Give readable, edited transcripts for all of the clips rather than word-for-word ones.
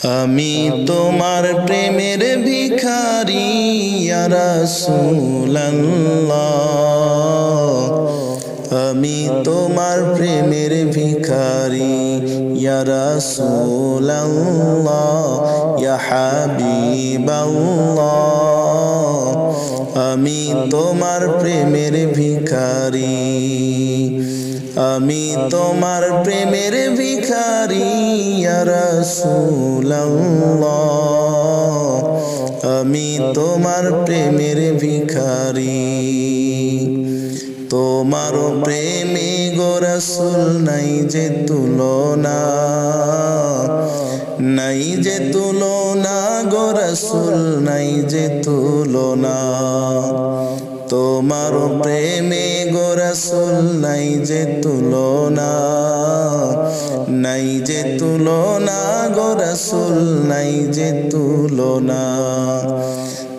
আমি তোমার প্রেমের ভিখারি ইয়া রাসূলুল্লাহ, আমি তোমার প্রেমের ভিখারি ইয়া রাসূলুল্লাহ, ইয়া হাবিবাল্লাহ, আমি তোমার প্রেমের ভিখারি, আমি তোমার প্রেমের ভিখারি ইয়া রাসূলুল্লাহ, আমি তোমার প্রেমের ভিখারি। তোমার প্রেমে গো রাসূল নাই যে তুলনা, নাই যে তুলনা গো রাসূল নাই যে তুলনা। তোমার প্রেমে গো রাসূল নাই যে তুলনা, নাই যে তুলনা গো রাসূল নাই যে তুলনা।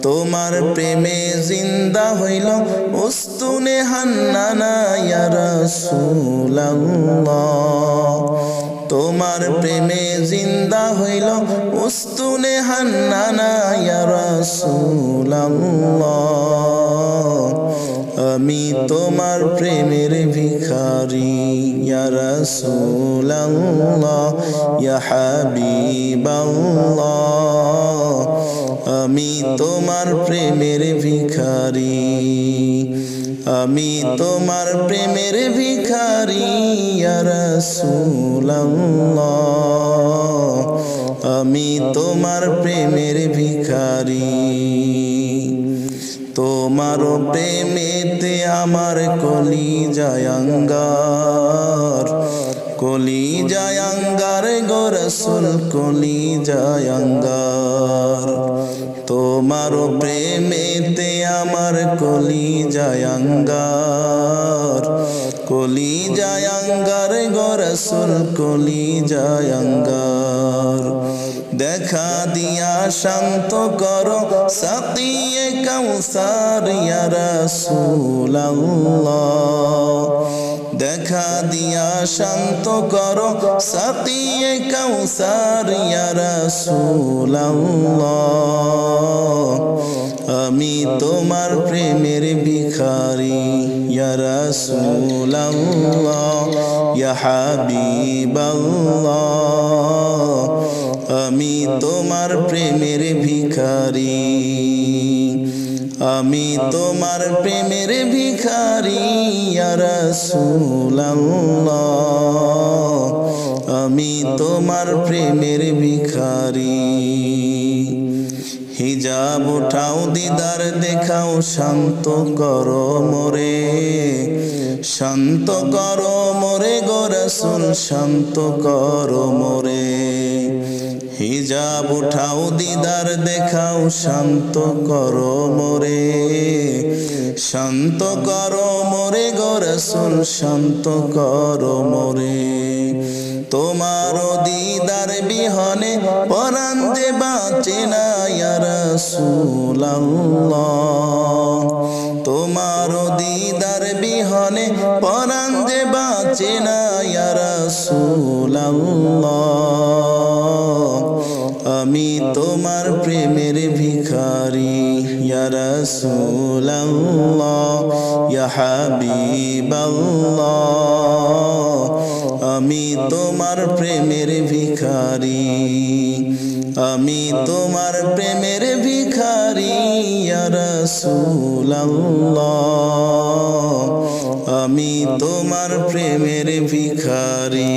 তোমার প্রেমে জিন্দা হইল উস্তুনে হান্নানা ইয়া রাসূলুল্লাহ, তোমার প্রেমে জিন্দা হইল উস্তুনে হান্নানা ইয়া রাসূলুল্লাহ, আমি তোমার প্রেমের ভিখারি ইয়া রাসূলুল্লাহ, ইয়া হাবিবাল্লাহ, আমি তোমার প্রেমের ভিখারি, আমি তোমার প্রেমের ভিখারি ইয়া রাসূলুল্লাহ, আমি তোমার প্রেমের ভিখারি। তোমার প্রেমেতে আমার কলিজায় আঙ্গার, কলিজায় আঙ্গার গো রাসূল কলিজায় আঙ্গার। তোমার প্রেমেতে আমার কলিজায় আঙ্গার, কলিজায় আঙ্গার গো রাসূল কলিজায় আঙ্গার। দেখা দিয়া শান্ত করো সাকিয়ে কাউসার ইয়া রাসূলুল্লাহ, দেখা দিয়া শান্ত করো সাকিয়ে কাউসার ইয়া রাসূলুল্লাহ, আমি তোমার প্রেমের ভিখারি ইয়া রাসূলুল্লাহ, ইয়া হাবিবাল্লাহ, আমি তোমার প্রেমের ভিখারি, আমি তোমার প্রেমের ভিখারি ইয়া রাসূলুল্লাহ, আমি তোমার প্রেমের ভিখারি। হিজাব উঠাও দিদার দেখাও শান্ত করো মোরে, শান্ত করো মোরে গো রাসূল শান্ত করো মোরে। হিজাব উঠাও দিদার দেখাও শান্ত করো মোরে, শান্ত করো মোরে গো রাসূল শান্ত করো মোরে। তোমার দিদার বিহনে পরাণ যে বাঁচে না ইয়া রাসূলুল্লাহ, তোমার দিদার বিহনে পরাণ যে বাঁচে না ইয়া রাসূলুল্লাহ, আমি তোমার প্রেমের ভিখারি ইয়া রাসূলুল্লাহ, ইয়া হাবিবাল্লাহ, আমি তোমার প্রেমের ভিখারি, আমি তোমার প্রেমের ভিখারি ইয়া রাসূলুল্লাহ, আমি তোমার প্রেমের ভিখারি।